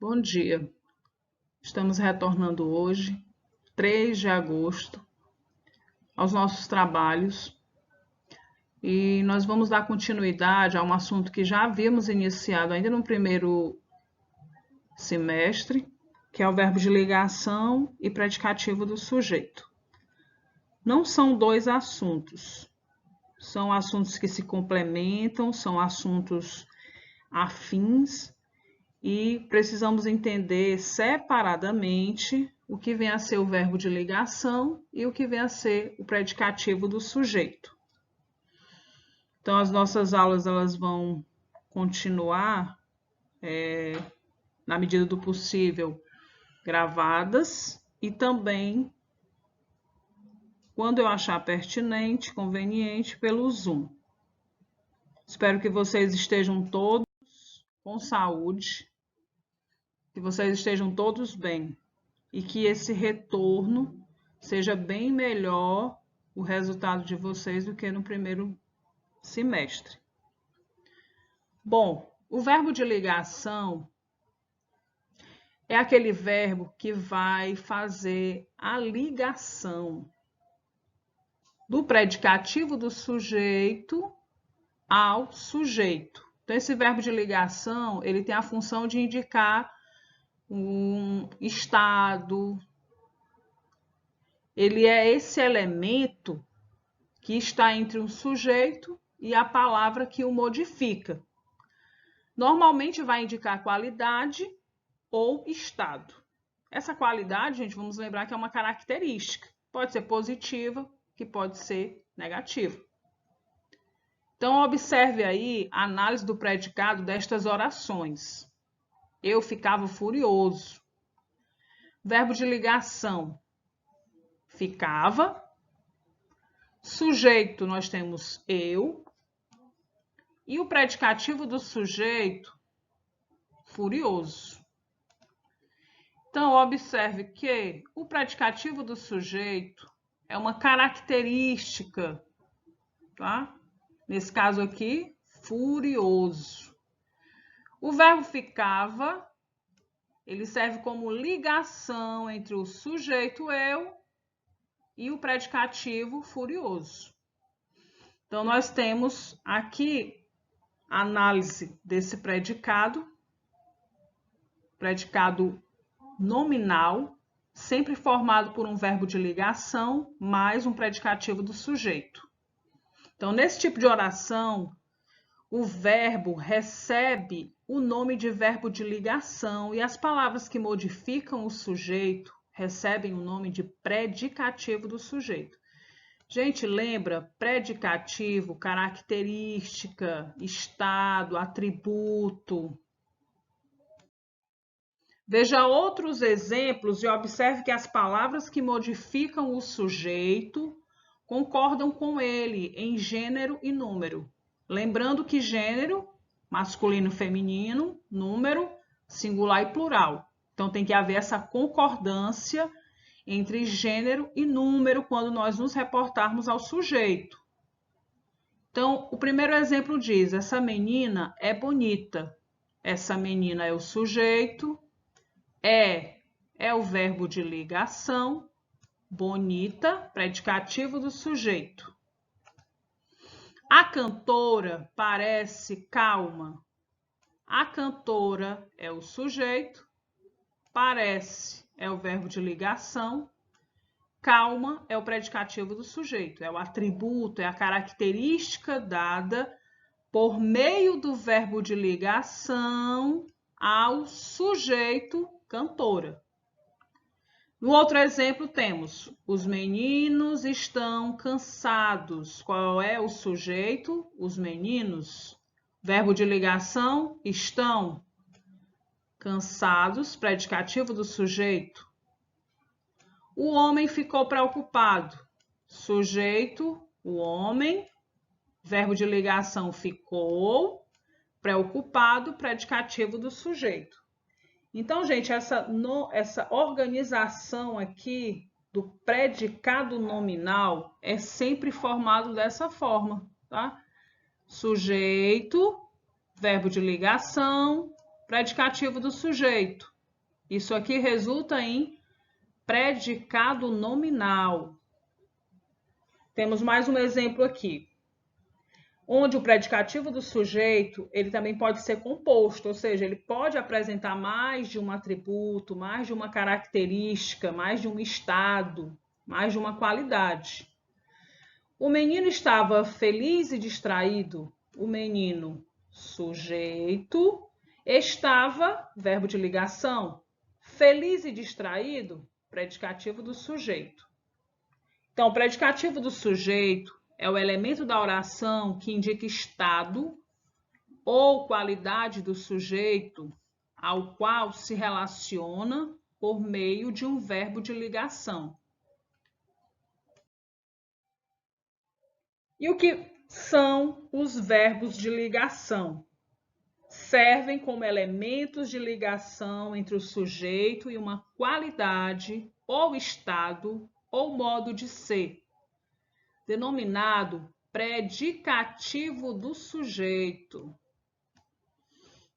Bom dia. Estamos retornando hoje, 3 de agosto, aos nossos trabalhos e nós vamos dar continuidade a um assunto que já havíamos iniciado ainda no primeiro semestre, que é o verbo de ligação e predicativo do sujeito. Não são dois assuntos, são assuntos que se complementam, são assuntos afins e precisamos entender separadamente o que vem a ser o verbo de ligação e o que vem a ser o predicativo do sujeito. Então, as nossas aulas elas vão continuar, na medida do possível, gravadas e também, quando eu achar pertinente, conveniente, pelo Zoom. Espero que vocês estejam todos com saúde, que vocês estejam todos bem e que esse retorno seja bem melhor o resultado de vocês do que no primeiro semestre. Bom, o verbo de ligação é aquele verbo que vai fazer a ligação do predicativo do sujeito ao sujeito. Então, esse verbo de ligação, ele tem a função de indicar um estado. Ele é esse elemento que está entre um sujeito e a palavra que o modifica. Normalmente vai indicar qualidade ou estado. Essa qualidade, gente, vamos lembrar que é uma característica. Pode ser positiva, que pode ser negativa. Então, observe aí a análise do predicado destas orações. Eu ficava furioso. Verbo de ligação. Ficava. Sujeito, nós temos eu. E o predicativo do sujeito, furioso. Então, observe que o predicativo do sujeito é uma característica, tá? Nesse caso aqui, furioso. O verbo ficava, ele serve como ligação entre o sujeito eu e o predicativo furioso. Então, nós temos aqui a análise desse predicado nominal, sempre formado por um verbo de ligação mais um predicativo do sujeito. Então, nesse tipo de oração, o verbo recebe o nome de verbo de ligação e as palavras que modificam o sujeito recebem o nome de predicativo do sujeito. Gente, lembra? Predicativo, característica, estado, atributo. Veja outros exemplos e observe que as palavras que modificam o sujeito concordam com ele em gênero e número. Lembrando que gênero, masculino e feminino, número, singular e plural. Então, tem que haver essa concordância entre gênero e número quando nós nos reportarmos ao sujeito. Então, o primeiro exemplo diz, essa menina é bonita. Essa menina é o sujeito. É o verbo de ligação. Bonita, predicativo do sujeito. A cantora parece calma. A cantora é o sujeito. Parece é o verbo de ligação. Calma é o predicativo do sujeito. É o atributo, é a característica dada por meio do verbo de ligação ao sujeito cantora. No outro exemplo temos, os meninos estão cansados. Qual é o sujeito? Os meninos. Verbo de ligação, estão cansados, predicativo do sujeito. O homem ficou preocupado. Sujeito, o homem. Verbo de ligação, ficou. Preocupado, predicativo do sujeito. Então, gente, essa organização aqui do predicado nominal é sempre formado dessa forma, tá? Sujeito, verbo de ligação, predicativo do sujeito. Isso aqui resulta em predicado nominal. Temos mais um exemplo aqui, onde o predicativo do sujeito, ele também pode ser composto, ou seja, ele pode apresentar mais de um atributo, mais de uma característica, mais de um estado, mais de uma qualidade. O menino estava feliz e distraído. O menino, sujeito, estava, verbo de ligação. Feliz e distraído, predicativo do sujeito. Então, o predicativo do sujeito é o elemento da oração que indica estado ou qualidade do sujeito ao qual se relaciona por meio de um verbo de ligação. E o que são os verbos de ligação? Servem como elementos de ligação entre o sujeito e uma qualidade ou estado ou modo de ser, denominado predicativo do sujeito.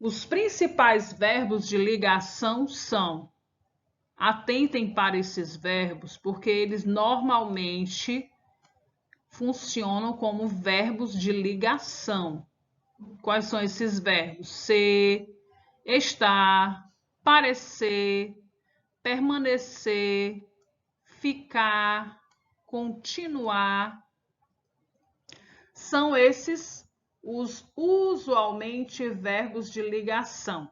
Os principais verbos de ligação são: atentem para esses verbos, porque eles normalmente funcionam como verbos de ligação. Quais são esses verbos? Ser, estar, parecer, permanecer, ficar, continuar. São esses os usualmente verbos de ligação.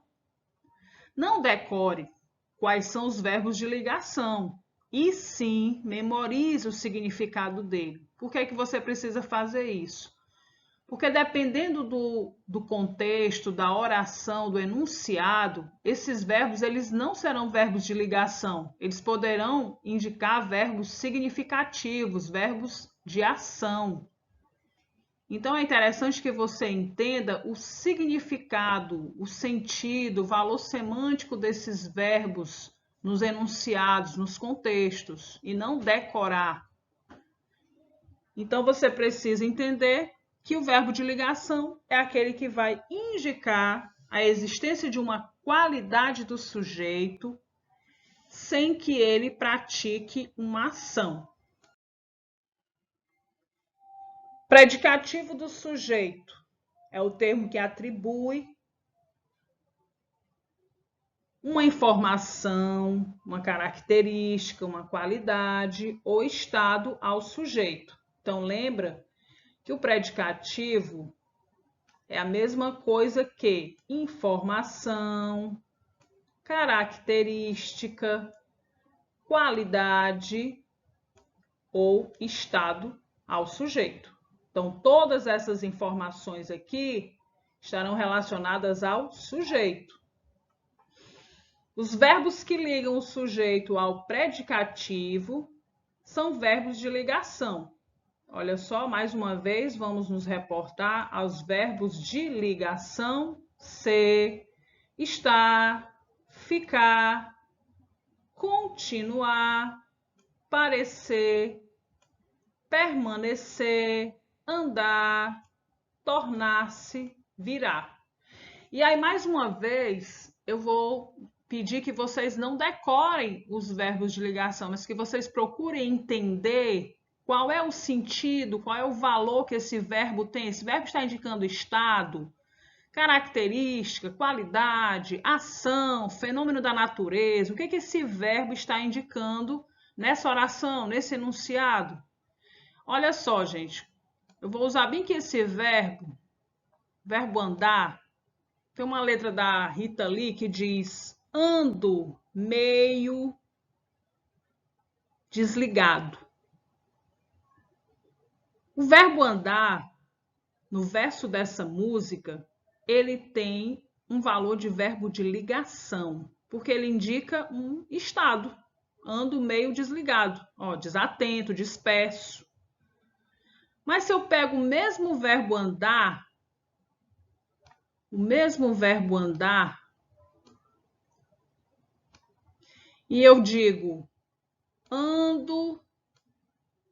Não decore quais são os verbos de ligação, e sim memorize o significado dele. Por que é que você precisa fazer isso? Porque dependendo do contexto, da oração, do enunciado, esses verbos eles não serão verbos de ligação. Eles poderão indicar verbos significativos, verbos de ação. Então é interessante que você entenda o significado, o sentido, o valor semântico desses verbos nos enunciados, nos contextos, e não decorar. Então você precisa entender que o verbo de ligação é aquele que vai indicar a existência de uma qualidade do sujeito sem que ele pratique uma ação. Predicativo do sujeito é o termo que atribui uma informação, uma característica, uma qualidade ou estado ao sujeito. Então, lembra que o predicativo é a mesma coisa que informação, característica, qualidade ou estado ao sujeito. Então, todas essas informações aqui estarão relacionadas ao sujeito. Os verbos que ligam o sujeito ao predicativo são verbos de ligação. Olha só, mais uma vez, vamos nos reportar aos verbos de ligação: ser, estar, ficar, continuar, parecer, permanecer, andar, tornar-se, virar. E aí, mais uma vez, eu vou pedir que vocês não decorem os verbos de ligação, mas que vocês procurem entender qual é o sentido, qual é o valor que esse verbo tem. Esse verbo está indicando estado, característica, qualidade, ação, fenômeno da natureza. O que esse verbo está indicando nessa oração, nesse enunciado? Olha só, gente, eu vou usar bem que esse verbo andar, tem uma letra da Rita Lee que diz: ando meio desligado. O verbo andar, no verso dessa música, ele tem um valor de verbo de ligação, porque ele indica um estado. Ando meio desligado, ó, desatento, disperso. Mas se eu pego o mesmo verbo andar, e eu digo, ando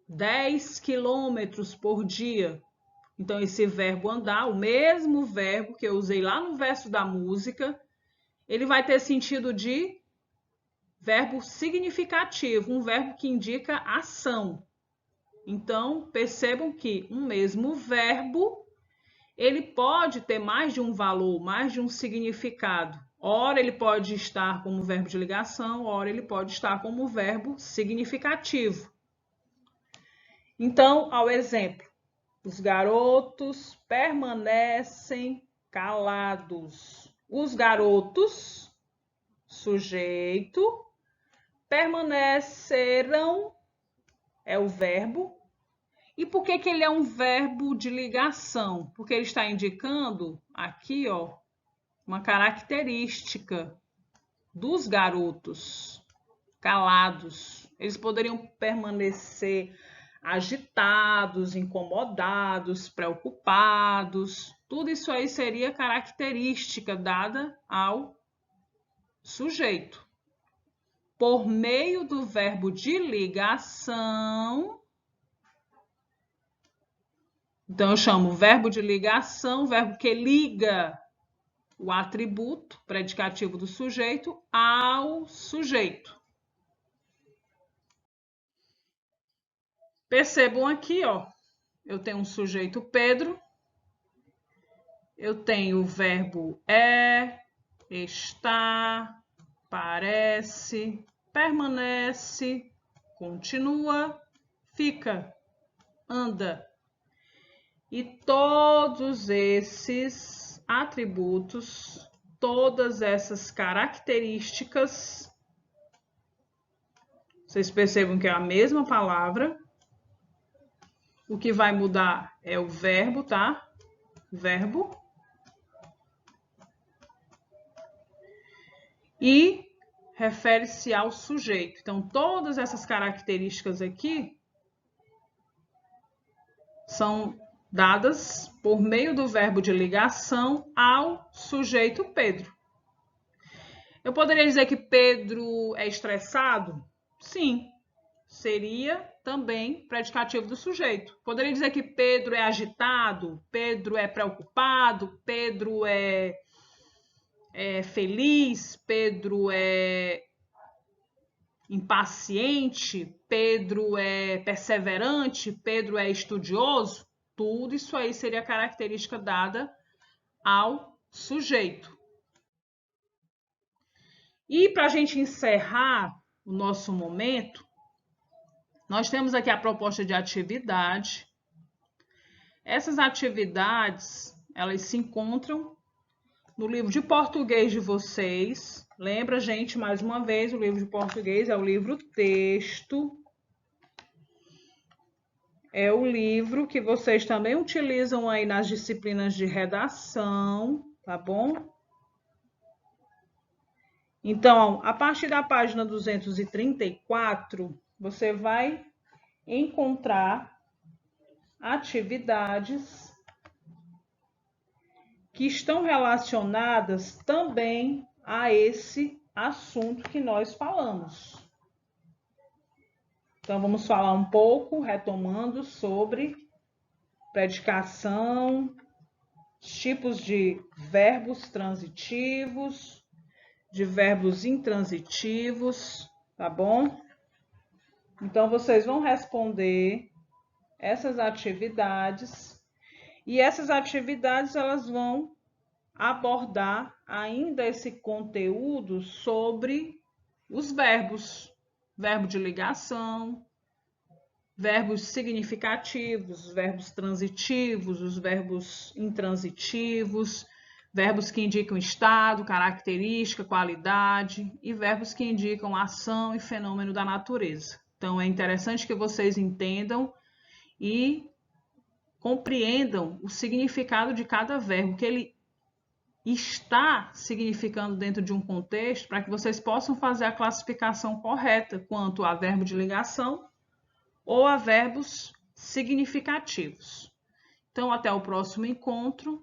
10 quilômetros por dia. Então, esse verbo andar, o mesmo verbo que eu usei lá no verso da música, ele vai ter sentido de verbo significativo, um verbo que indica ação. Então, percebam que um mesmo verbo, ele pode ter mais de um valor, mais de um significado. Ora, ele pode estar como verbo de ligação, ora, ele pode estar como verbo significativo. Então, ao exemplo, os garotos permanecem calados. Os garotos, sujeito, permaneceram, é o verbo. E por que ele é um verbo de ligação? Porque ele está indicando aqui, ó, uma característica dos garotos calados. Eles poderiam permanecer agitados, incomodados, preocupados. Tudo isso aí seria característica dada ao sujeito. Por meio do verbo de ligação, então eu chamo verbo de ligação, verbo que liga o atributo predicativo do sujeito ao sujeito. Percebam aqui, ó, eu tenho um sujeito Pedro, eu tenho o verbo é, está, parece, permanece, continua, fica, anda. E todos esses atributos, todas essas características, vocês percebam que é a mesma palavra. O que vai mudar é o verbo, tá? Verbo. E refere-se ao sujeito. Então, todas essas características aqui são dadas por meio do verbo de ligação ao sujeito Pedro. Eu poderia dizer que Pedro é estressado? Sim, seria também predicativo do sujeito. Poderia dizer que Pedro é agitado, Pedro é preocupado, Pedro é feliz, Pedro é impaciente, Pedro é perseverante, Pedro é estudioso. Tudo isso aí seria característica dada ao sujeito. E para a gente encerrar o nosso momento, nós temos aqui a proposta de atividade. Essas atividades, elas se encontram no livro de português de vocês. Lembra, gente, mais uma vez, o livro de português é o livro texto. É o livro que vocês também utilizam aí nas disciplinas de redação, tá bom? Então, a partir da página 234, você vai encontrar atividades que estão relacionadas também a esse assunto que nós falamos. Então, vamos falar um pouco, retomando, sobre predicação, tipos de verbos transitivos, de verbos intransitivos, tá bom? Então, vocês vão responder essas atividades e essas atividades elas vão abordar ainda esse conteúdo sobre os verbos, verbo de ligação, verbos significativos, verbos transitivos, os verbos intransitivos, verbos que indicam estado, característica, qualidade e verbos que indicam ação e fenômeno da natureza. Então, é interessante que vocês entendam e compreendam o significado de cada verbo, que ele está significando dentro de um contexto, para que vocês possam fazer a classificação correta quanto a verbo de ligação ou a verbos significativos. Então, até o próximo encontro.